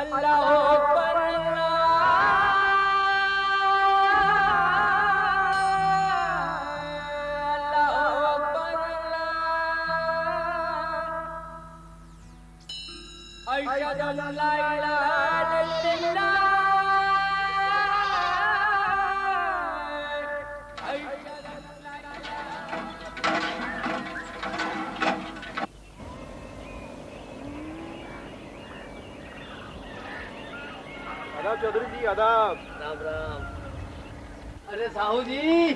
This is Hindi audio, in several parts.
अल्लाह अकबर आदाब चौधरी जी, आदाब। राम राम। अरे साहू जी,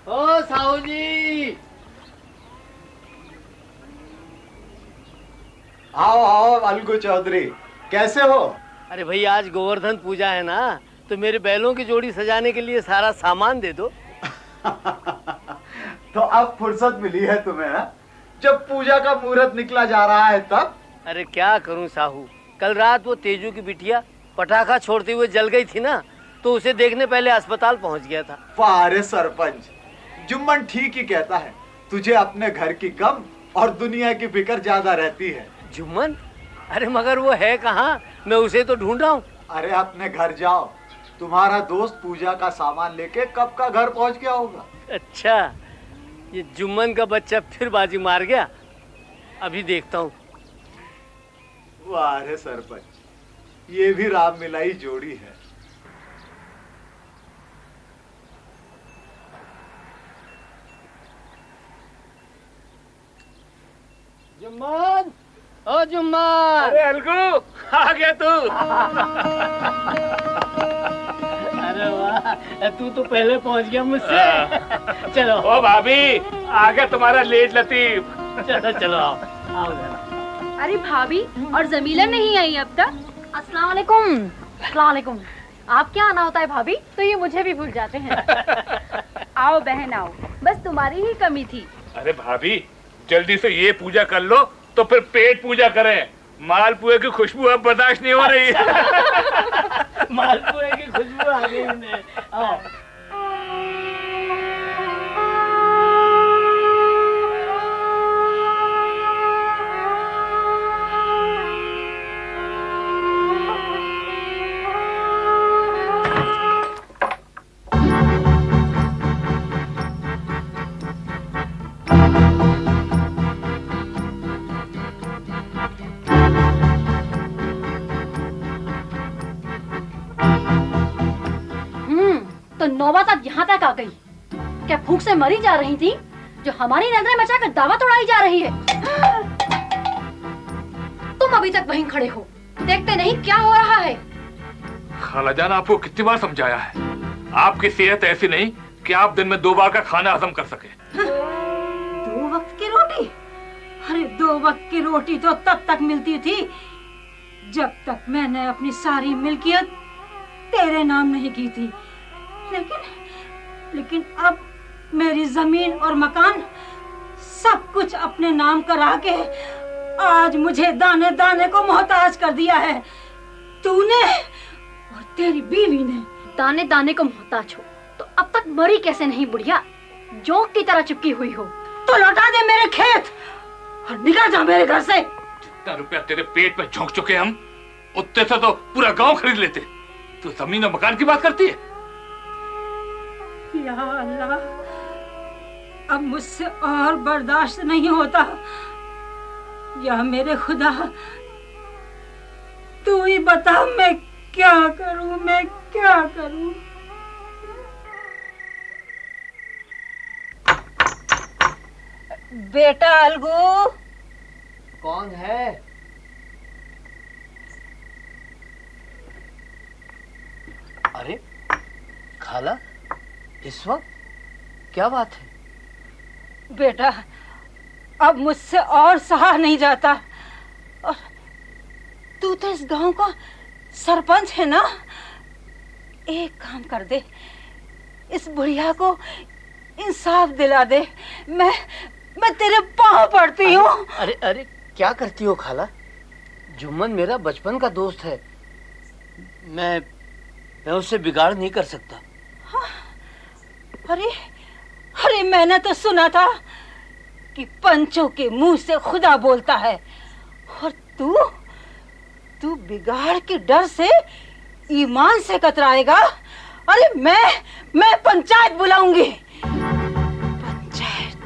ओ साहू जी, आओ आओ अलगू चौधरी, कैसे हो? अरे भाई आज गोवर्धन पूजा है ना, तो मेरे बैलों की जोड़ी सजाने के लिए सारा सामान दे दो। तो अब फुर्सत मिली है तुम्हें है? जब पूजा का मुहूर्त निकला जा रहा है तब? अरे क्या करूं साहू, कल रात वो तेजू की बिटिया पटाखा छोड़ते हुए जल गई थी ना, तो उसे देखने पहले अस्पताल पहुंच गया था। वाह सरपंच, जुम्मन ठीक ही कहता है, तुझे अपने घर की कम और दुनिया की फिक्र ज्यादा रहती है। जुम्मन? अरे मगर वो है कहाँ, मैं उसे तो ढूंढ रहा हूँ। अरे अपने घर जाओ, तुम्हारा दोस्त पूजा का सामान लेके कब का घर पहुंच गया होगा। अच्छा, ये जुम्मन का बच्चा फिर बाजी मार गया, अभी देखता हूँ। वाह सरपंच, ये भी राम मिलाई जोड़ी है। जुम्मन, ओ जुम्मन। अरे अलगू, आ गया तू। अरे वाह, तू तो पहले पहुंच गया मुझसे। चलो। ओ भाभी, आ गया तुम्हारा लेट लतीफ। चलो चलो आओ, आओ जरा। अरे भाभी और जमीला नहीं आई अब तक। अस्सलाम वालेकुम। अस्सलाम वालेकुम। आप क्या आना होता है भाभी, तो ये मुझे भी भूल जाते हैं। आओ बहन आओ, बस तुम्हारी ही कमी थी। अरे भाभी, जल्दी से ये पूजा कर लो तो फिर पेट पूजा करें। मालपुए की खुशबू अब बर्दाश्त नहीं हो रही है। मालपुए की खुशबू आ गई इन्हें। आओ। तो नौबत अब यहाँ तक आ गई। क्या भूख से मरी जा रही थी, जो हमारी नजरें बचाकर दावत उड़ाई जा रही है। तुम अभी तक वहीं खड़े हो, देखते नहीं क्या हो रहा है। खालाजान आपको कितनी बार समझाया है, आपकी सेहत ऐसी नहीं कि आप दिन में 2 बार का खाना हजम कर सके। 2 वक्त की रोटी? अरे 2 वक्त की रोटी तो तब तक मिलती थी जब तक मैंने अपनी सारी मिल्कियत तेरे नाम नहीं की थी। लेकिन अब मेरी जमीन और मकान सब कुछ अपने नाम करा के आज मुझे दाने दाने को मोहताज कर दिया है तूने और तेरी बीवी ने। दाने दाने को मोहताज हो तो अब तक मरी कैसे नहीं बुढ़िया, जोंक की तरह चिपकी हुई हो। तो लौटा दे मेरे खेत और निकल जा मेरे घर से। जितना रुपया तेरे पेट में झोंक चुके हम, उतने से तो पूरा गांव खरीद लेते। तू जमीन और मकान की बात करती है। या अल्लाह, अब मुझसे और बर्दाश्त नहीं होता। या मेरे खुदा, तू ही बता मैं क्या करूं, मैं क्या करूं। बेटा अलगू। कौन है? अरे खाला, इस वक्त क्या बात है? बेटा, अब मुझसे और सहा नहीं जाता। और तू तो इस गांव का सरपंच है ना, एक काम कर दे, इस बुढ़िया को इंसाफ दिला दे। मैं तेरे पांव पड़ती हूँ। अरे अरे क्या करती हो खाला? जुम्मन मेरा बचपन का दोस्त है, मैं उससे बिगाड़ नहीं कर सकता। हाँ? अरे मैंने तो सुना था कि पंचों के मुंह से खुदा बोलता है, और तू तू बिगाड़ के डर से ईमान से कतराएगा? अरे मैं पंचायत बुलाऊंगी। पंचायत।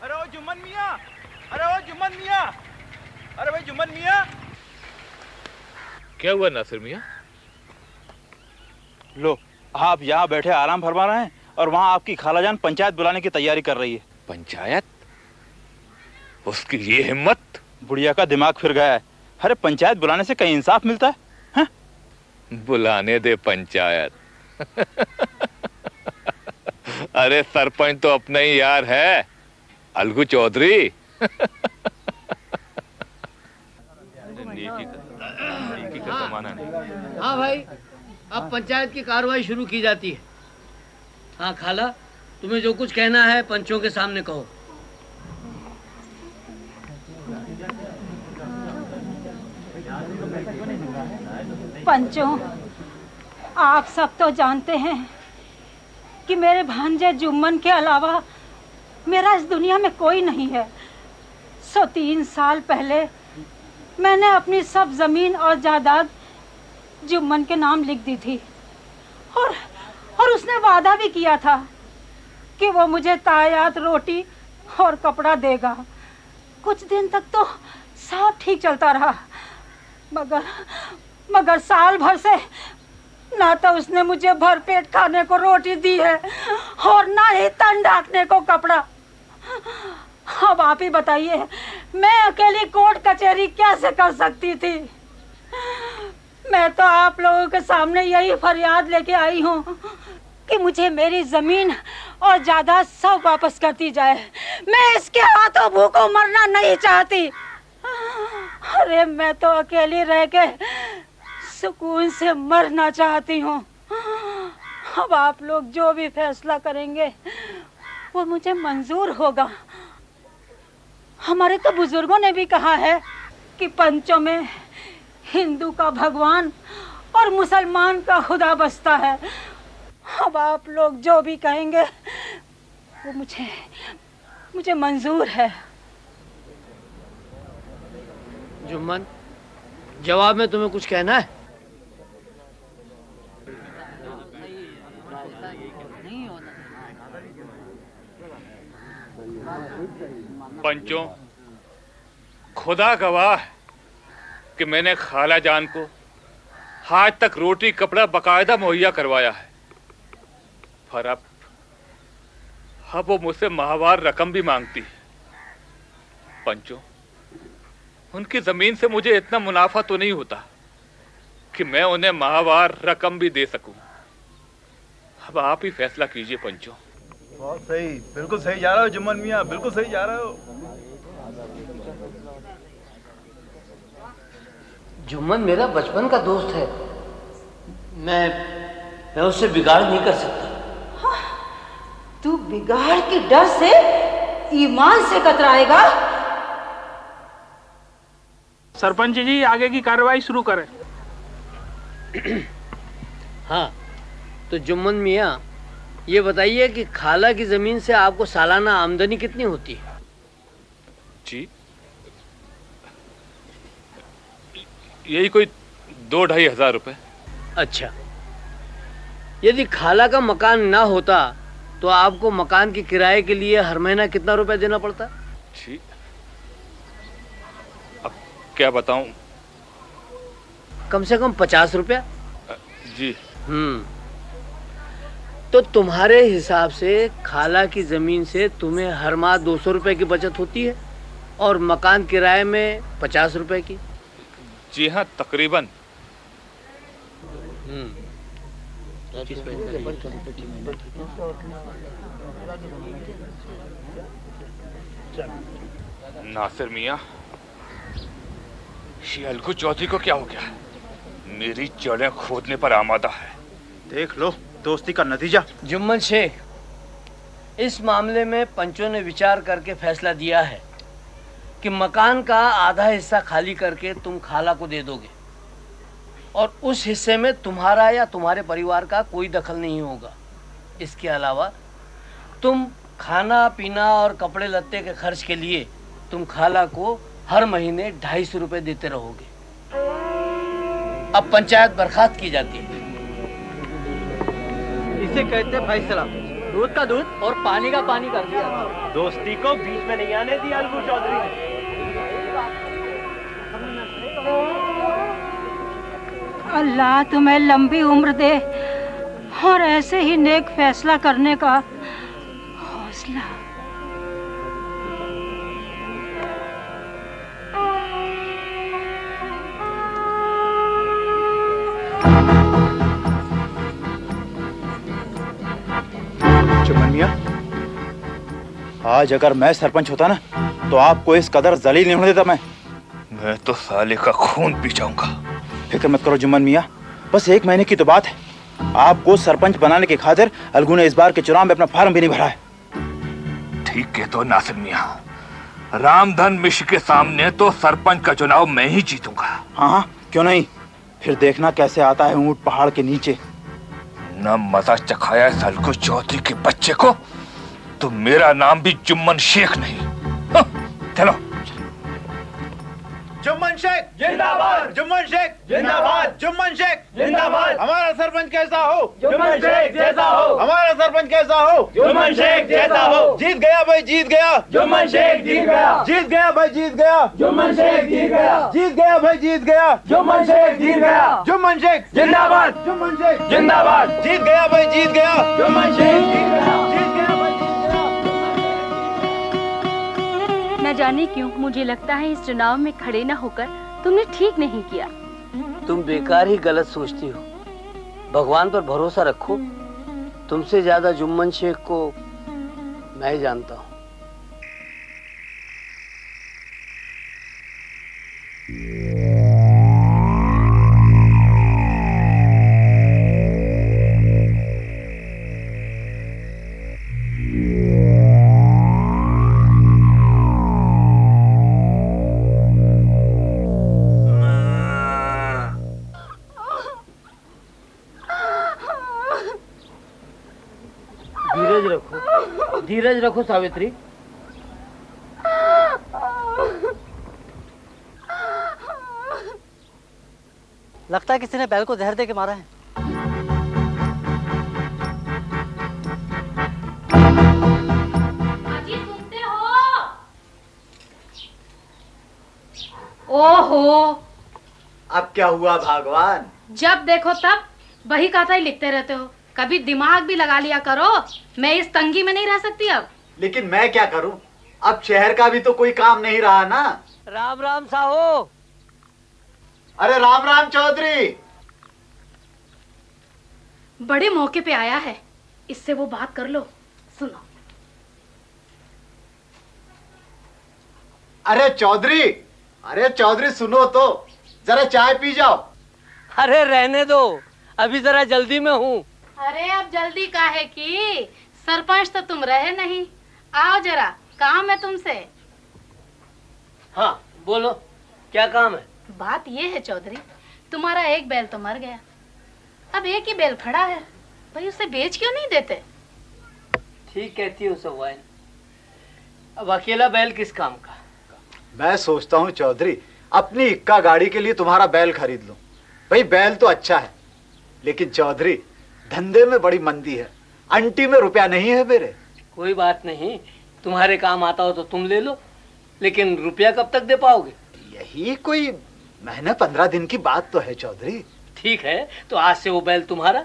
अरे ओ जुम्मन मियाँ, अरे ओ जुम्मन मियाँ, अरे भाई जुम्मन मियाँ। क्या हुआ नासिर मियाँ? लो, आप यहाँ बैठे आराम फरमा रहे हैं और वहाँ आपकी खालाजान पंचायत बुलाने की तैयारी कर रही है। पंचायत? उसकी ये हिम्मत? बुढ़िया का दिमाग फिर गया है। अरे पंचायत बुलाने से कहीं इंसाफ मिलता है? हाँ? बुलाने दे पंचायत। अरे सरपंच तो अपना ही यार है, अलगू चौधरी। नेकी का जमाना नहीं। हाँ भाई, अब पंचायत की कार्रवाई शुरू की जाती है। हाँ खाला, तुम्हें जो कुछ कहना है पंचों के सामने कहो। पंचों, आप सब तो जानते हैं कि मेरे भांजे जुम्मन के अलावा मेरा इस दुनिया में कोई नहीं है। 3 साल पहले मैंने अपनी सब जमीन और जायदाद जुम्मन के नाम लिख दी थी और उसने वादा भी किया था कि वो मुझे तायात रोटी और कपड़ा देगा। कुछ दिन तक तो सब ठीक चलता रहा, मगर साल भर से ना तो उसने मुझे भरपेट खाने को रोटी दी है और ना ही तन ढांकने को कपड़ा। अब आप ही बताइए, मैं अकेली कोर्ट कचहरी कैसे कर सकती थी? मैं तो आप लोगों के सामने यही फरियाद लेके आई हूँ कि मुझे मेरी जमीन और जायदाद सब वापस कर दी जाए। मैं इसके हाथों भूखों मरना नहीं चाहती। अरे मैं तो अकेली रह के सुकून से मरना चाहती हूँ। अब आप लोग जो भी फैसला करेंगे वो मुझे मंजूर होगा। हमारे तो बुजुर्गों ने भी कहा है कि पंचों में हिंदू का भगवान और मुसलमान का खुदा बसता है। अब आप लोग जो भी कहेंगे वो मुझे मंजूर है। जुम्मन, जवाब में तुम्हें कुछ कहना है? पंचों, खुदा गवाह है कि मैंने खाला जान को आज तक रोटी कपड़ा बकायदा मुहैया करवाया है, पर अब वो मुझसे माहवार रकम भी मांगती है। पंचों, उनकी जमीन से मुझे इतना मुनाफा तो नहीं होता कि मैं उन्हें माहवार रकम भी दे सकूं। अब आप ही फैसला कीजिए पंचों। बहुत सही, बिल्कुल सही जा रहे हो जुम्मन मियाँ, बिल्कुल सही जा रहे हो। जुम्मन मेरा बचपन का दोस्त है, मैं उससे बिगाड़ नहीं कर सकता। हाँ, तू बिगाड़ के डर से ईमान से कतराएगा? सरपंच जी, आगे की कार्रवाई शुरू करें। हाँ, तो जुम्मन मियाँ, ये बताइए कि खाला की जमीन से आपको सालाना आमदनी कितनी होती है? जी, यही कोई 2-2.5 हजार रुपए। अच्छा, यदि खाला का मकान ना होता तो आपको मकान के किराए के लिए हर महीना कितना रुपए देना पड़ता? जी, अब क्या बताऊं? कम से कम 50 रुपया। जी। तो तुम्हारे हिसाब से खाला की जमीन से तुम्हें हर माह 200 रुपए की बचत होती है और मकान किराए में 50 रुपए की? जी हाँ, तकरीबन। नासिर मियाँ, ये अलगू चौधरी को क्या हो गया? मेरी जड़ें खोदने पर आमादा है। देख लो दोस्ती का नतीजा। जुम्मन शेख, इस मामले में पंचों ने विचार करके फैसला दिया है कि मकान का आधा हिस्सा खाली करके तुम खाला को दे दोगे और उस हिस्से में तुम्हारा या तुम्हारे परिवार का कोई दखल नहीं होगा। इसके अलावा तुम खाना पीना और कपड़े लत्ते के खर्च के लिए तुम खाला को हर महीने 250 रुपए देते रहोगे। अब पंचायत बर्खास्त की जाती है। इसे कहते हैं फैसला। दूध का दूध और पानी का पानी कर दिया। दोस्ती को बीच में नहीं आने दिया अलगू चौधरी ने। अल्लाह तुम्हें लंबी उम्र दे और ऐसे ही नेक फैसला करने का हौसला। जुम्मन मियां, आज अगर मैं सरपंच होता ना तो आपको इस कदर जलील नहीं होने देता। मैं तो साले का खून पी जाऊंगा। फिक्र मत करो जुम्मन मियां, बस 1 महीने की तो बात है। आपको सरपंच बनाने की खातिर अलगू ने इस बार के चुनाव में अपना फार्म भी नहीं भरा है। ठीक है तो नासिर मियां, रामधन मिश्र के सामने तो सरपंच का चुनाव मैं ही जीतूंगा। हाँ, क्यों नहीं। फिर देखना कैसे आता है ऊंट पहाड़ के नीचे। न मजा चखाया इस अलगू चौधरी के बच्चे को तो मेरा नाम भी जुम्मन शेख नहीं। चलो। जुम्मन शेख जिंदाबाद, जुम्मन शेख जिंदाबाद, जुम्मन शेख जिंदाबाद। हमारा सरपंच कैसा हो? जुम्मन शेख जैसा हो। हमारा सरपंच कैसा हो? जुम्मन शेख जैसा हो। जीत गया भाई, जीत गया। जुम्मन शेख जीत गया। जीत गया भाई, जीत गया। जुम्मन शेख जीत गया। जीत गया भाई, जीत गया। जुम्मन शेख जीत गया। जुम्मन शेख जिंदाबाद, जुम्मन शेख जिंदाबाद। जीत गया भाई, जीत गया। जुम्मन शेख जीत गया। जीत गया भाई, जीत गया। न जाने क्यों मुझे लगता है इस चुनाव में खड़े न होकर तुमने ठीक नहीं किया। तुम बेकार ही गलत सोचती हो। भगवान पर भरोसा रखो। तुमसे ज्यादा जुम्मन शेख को मैं ही जानता हूँ। धीरज रखो सावित्री। लगता है किसी ने बैल को जहर दे के मारा है। अजी सुनते हो? ओहो, अब क्या हुआ भगवान? जब देखो तब वही कथा ही लिखते रहते हो। कभी दिमाग भी लगा लिया करो। मैं इस तंगी में नहीं रह सकती अब। लेकिन मैं क्या करूं? अब शहर का भी तो कोई काम नहीं रहा ना। राम राम साहो। अरे राम राम चौधरी। बड़े मौके पे आया है, इससे वो बात कर लो। सुनो। अरे चौधरी, अरे चौधरी सुनो तो, जरा चाय पी जाओ। अरे रहने दो, अभी जरा जल्दी में हूँ। अरे अब जल्दी काहे की? सरपंच तो तुम रहे नहीं। आओ जरा, काम है तुमसे। हाँ बोलो, क्या काम है? बात ये है चौधरी, तुम्हारा एक बैल तो मर गया, अब एक ही बैल खड़ा है। भाई उसे बेच क्यों नहीं देते? ठीक कहती हो सवाइन। अब अकेला बैल किस काम का? मैं सोचता हूँ चौधरी, अपनी इक्का गाड़ी के लिए तुम्हारा बैल खरीद लूं। भाई बैल तो अच्छा है, लेकिन चौधरी धंधे में बड़ी मंदी है। अंटी में रुपया नहीं है मेरे। कोई बात नहीं, तुम्हारे काम आता हो तो तुम ले लो, लेकिन रुपया कब तक दे पाओगे? यही कोई महीने 15 दिन की बात तो है चौधरी। ठीक है, तो आज से वो बैल तुम्हारा।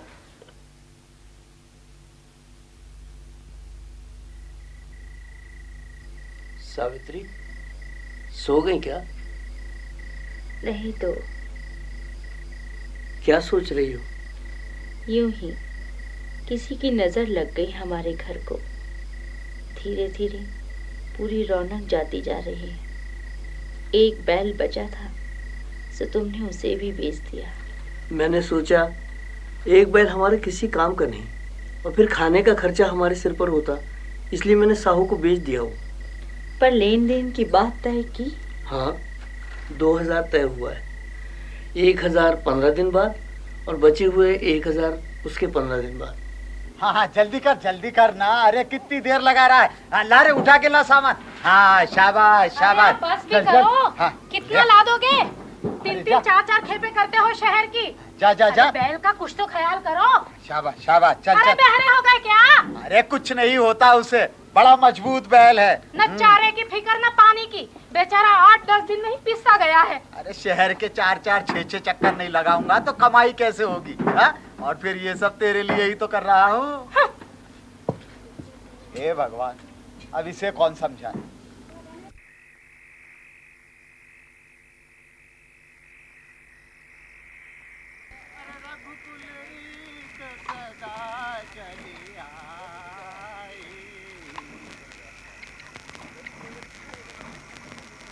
सावित्री, सो गई क्या? नहीं तो। क्या सोच रही हो? यूं ही किसी की नजर लग गई हमारे घर को। धीरे धीरे पूरी रौनक जाती जा रही है। एक बैल बचा था, सो तुमने उसे भी बेच दिया। मैंने सोचा एक बैल हमारे किसी काम का नहीं, और फिर खाने का खर्चा हमारे सिर पर होता, इसलिए मैंने साहू को बेच दिया हो। पर लेन देन की बात तय की? हाँ, 2000 तय हुआ है। 1000 15 दिन बाद और बचे हुए 1000 उसके 15 दिन बाद। हाँ हाँ जल्दी कर ना। अरे कितनी देर लगा रहा है। हाँ, ला रे उठा के ला सामान। हाँ शाबाश शाबाश। बस भी करो। हाँ, कितना ला दोगे? 3-3 4-4 खेपे करते हो शहर की। जा जा जा। बैल का कुछ तो ख्याल करो। शाबाश शाबाश चल अरे चल। बहरे हो गए क्या? अरे कुछ नहीं होता उसे, बड़ा मजबूत बैल है। न चारे की फिक्र न पानी की, बेचारा 8-10 दिन में ही पिसता गया है। अरे शहर के 4-4 6-6 चक्कर नहीं लगाऊंगा तो कमाई कैसे होगी? हाँ? और फिर ये सब तेरे लिए ही तो कर रहा हूँ। हाँ। हे भगवान, अब इसे कौन समझाए?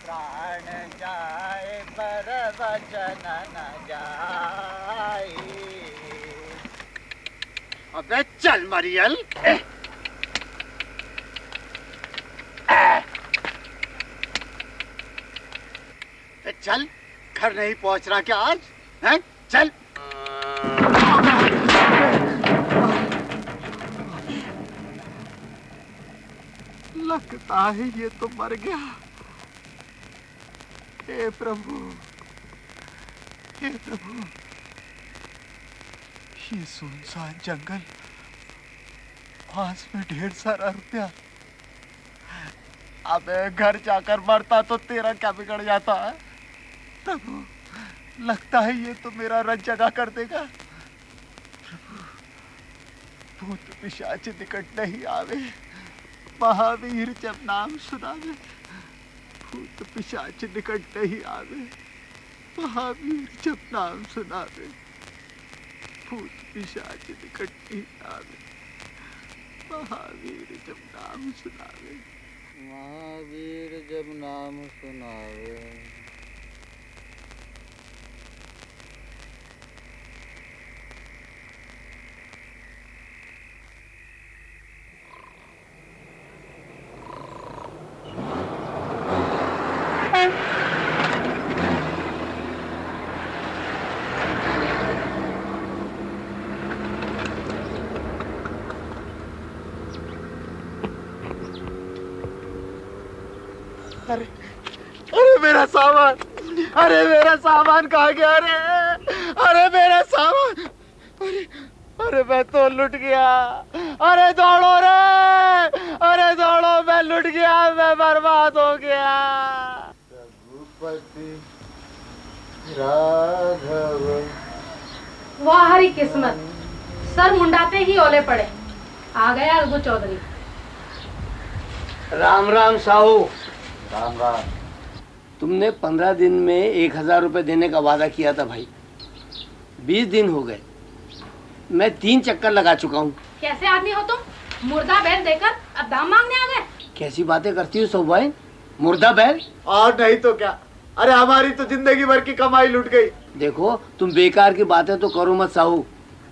प्राण जाए पर वचन न जाए। अबे चल मरियल। चल, घर नहीं पहुंच रहा क्या आज? हैं? चल। लगता है ये तो मर गया। हे प्रभु, हे प्रभु, ये सुनसान जंगल, पास में ढेर सारा रुपया। अबे घर जाकर मरता तो तेरा क्या बिगड़ जाता है? प्रभु, लगता है ये तो मेरा रंग जगा कर देगा। प्रभु, भूत पिशाच निकट नहीं आवे, महावीर जब नाम सुनावे। भूत पिशाच निकट नहीं आवे, महावीर जब नाम सुनावे। भूत पिशाच निकट नहीं आवे, महावीर जब नाम सुनावे। महावीर जब नाम सुनावे। अरे अरे मेरा सामान, अरे मेरा सामान कहाँ गया? अरे मेरा सामान, अरे मैं तो लुट गया। अरे दौड़ो रे, अरे दौड़ो, मैं लुट गया, मैं बर्बाद हो गया। रघुपति राघव। वाह हरी किस्मत, सर मुंडाते ही ओले पड़े। आ गया अलगू चौधरी। राम राम साहू। राम राम। तुमने 15 दिन में 1000 रुपए देने का वादा किया था भाई। 20 दिन हो गए, मैं 3 चक्कर लगा चुका हूँ। कैसे आदमी हो तुम? मुर्दा बैल देकर अब दाम मांगने आ गए? कैसी बातें करती हो सब भाई? मुर्दा बैल? और नहीं तो क्या। अरे हमारी तो जिंदगी भर की कमाई लुट गई। देखो, तुम बेकार की बातें तो करो मत साहू।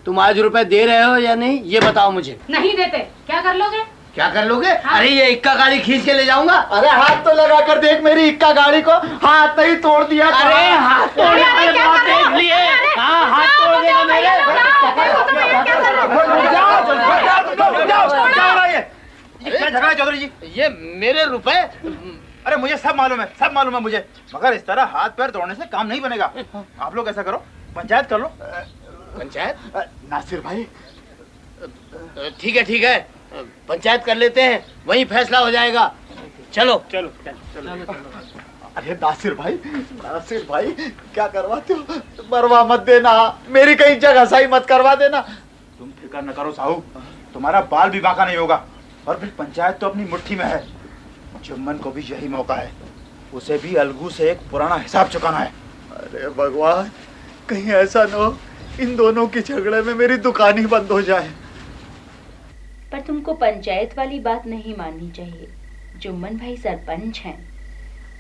तुम आज रुपए दे रहे हो या नहीं, ये बताओ मुझे। नहीं देते, क्या कर लोगे? क्या कर लोगे? हाँ। अरे ये इक्का गाड़ी खींच के ले जाऊंगा। अरे हाथ तो लगा कर देख मेरी इक्का गाड़ी को, हाथ नहीं तोड़ दिया। अरे हाथ तोड़ने वाले बहुत देख लिए। हाँ, हाथ तोड़ देगा मेरे। क्या झगड़ा चौधरी जी? ये मेरे रुपए। अरे मुझे सब मालूम है, सब मालूम है मुझे, मगर इस तरह हाथ पैर तोड़ने से काम नहीं बनेगा। आप लोग ऐसा करो, पंचायत कर लो। पंचायत? नासिर भाई, ठीक है ठीक है, पंचायत कर लेते हैं, वहीं फैसला हो जाएगा। चलो चलो। अरे नासिर भाई क्या करवाते हो? मरवा मत देना, मेरी कहीं जगह सही मत करवा देना। तुम फिक्र न करो साहू, तुम्हारा बाल भी बांका नहीं होगा। और फिर पंचायत तो अपनी मुट्ठी में है। जुम्मन को भी यही मौका है, उसे भी अलगू से एक पुराना हिसाब चुकाना है। अरे भगवान, कहीं ऐसा न हो इन दोनों के झगड़े में मेरी दुकान ही बंद हो जाए। पर तुमको पंचायत वाली बात नहीं माननी चाहिए। जुम्मन भाई सरपंच हैं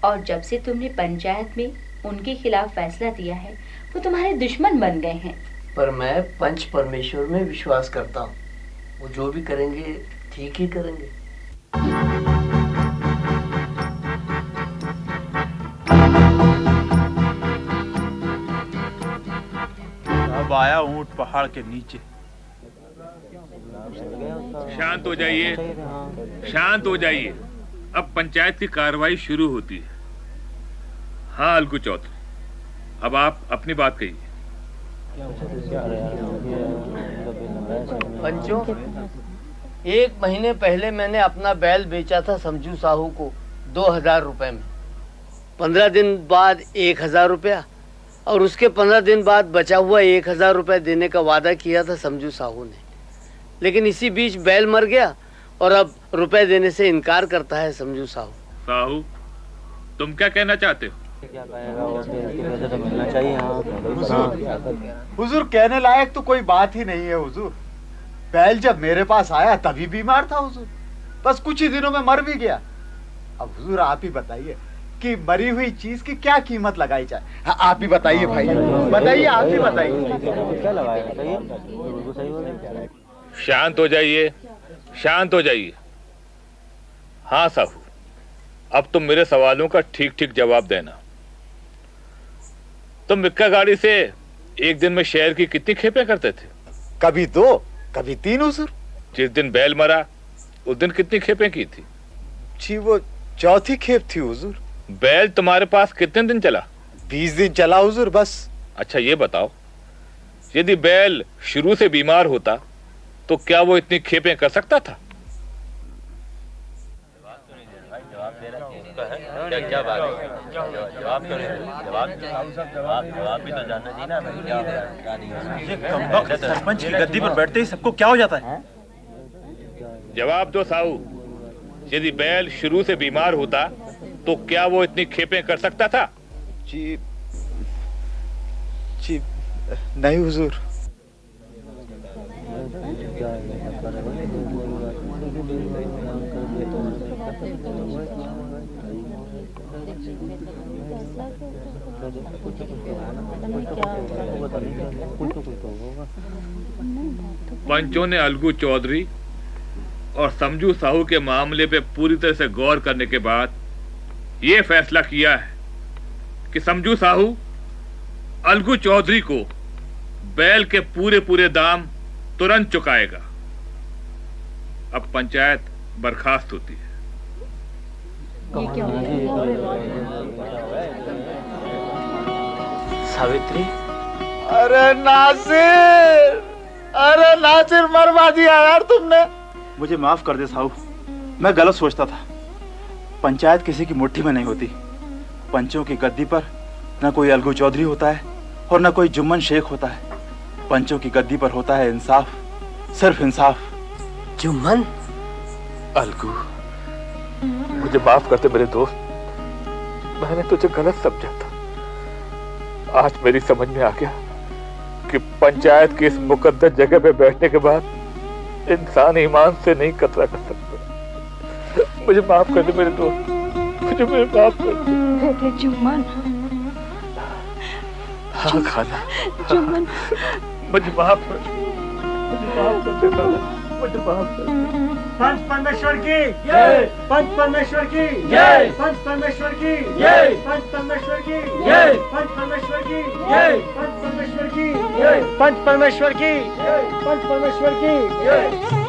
और जब से तुमने पंचायत में उनके खिलाफ फैसला दिया है, वो तुम्हारे दुश्मन बन गए हैं। पर मैं पंच परमेश्वर में विश्वास करता हूँ, वो जो भी करेंगे ठीक ही करेंगे। अब आया ऊंट पहाड़ के नीचे। शांत हो जाइए, शांत हो जाइए। अब पंचायत की कार्रवाई शुरू होती है। हाँ अलगू चौधरी, अब आप अपनी बात कहिए। पंचों, 1 महीने पहले मैंने अपना बैल बेचा था समझू साहू को 2000 रुपए में। 15 दिन बाद 1000 रुपया और उसके 15 दिन बाद बचा हुआ 1000 रुपये देने का वादा किया था समझू साहू ने। लेकिन इसी बीच बैल मर गया और अब रुपए देने से इनकार करता है समझू साहू। साहू, तुम क्या कहना चाहते हो? हुजूर कहने लायक तो कोई बात ही नहीं है हुजूर। बैल जब मेरे पास आया तभी बीमार था हुजूर, बस कुछ ही दिनों में मर भी गया। अब हुजूर आप ही बताइए कि मरी हुई चीज की क्या कीमत लगाई जाए। हाँ, आप ही बताइए भाई, बताइए, आप ही बताइए। शांत हो जाइए, शांत हो जाइए। हाँ साहू, अब तुम मेरे सवालों का ठीक ठीक जवाब देना। तुम इक्का गाड़ी से एक दिन में शहर की कितनी खेपें करते थे? कभी 2, कभी 3 हुजूर। जिस दिन बैल मरा उस दिन कितनी खेपें की थी? जी वो चौथी खेप थी हुजूर। बैल तुम्हारे पास कितने दिन चला? 20 दिन चला हुजूर बस। अच्छा ये बताओ, यदि बैल शुरू से बीमार होता तो क्या वो इतनी खेपें कर सकता था? सरपंच की गद्दी पर बैठते ही सबको क्या हो जाता है? जवाब दो साहू। यदि बैल शुरू से बीमार होता तो क्या वो इतनी खेपें कर सकता था? जी नहीं हुजूर। पंचों ने अलगू चौधरी और समझू साहू के मामले पे पूरी तरह से गौर करने के बाद ये फैसला किया है कि समझू साहू अलगू चौधरी को बैल के पूरे दाम तुरंत चुकाएगा। अब पंचायत बर्खास्त होती है। सावित्री, अरे नासिर मरवा दिया यार तुमने। मुझे माफ कर दे साहू, मैं गलत सोचता था। पंचायत किसी की मुट्ठी में नहीं होती। पंचों की गद्दी पर न कोई अलगू चौधरी होता है और न कोई जुम्मन शेख होता है। पंचों की गद्दी पर होता है इंसाफ, सिर्फ इंसाफ। जुम्मन? अलगू, मुझे माफ कर दे मेरे दोस्त, मैंने तुझे गलत समझा था। आज मेरी समझ में आ गया कि पंचायत की इस मुकद्दस जगह पे बैठने के बाद इंसान ईमान से नहीं कतरा कर सकता। मुझे माफ कर दे मेरे दोस्त, मुझे माफ कर दे। जुम्मन। हाँ खाला, जुम्मन, मुझे माफ कर दे, मुझे माफ कर दे। पंच परमेश्वर की जय, पंच परमेश्वर की जय, पंच परमेश्वर की जय, पंच परमेश्वर की जय, पंच परमेश्वर की जय, पंच परमेश्वर की जय, पंच परमेश्वर की जय, पंच परमेश्वर की जय।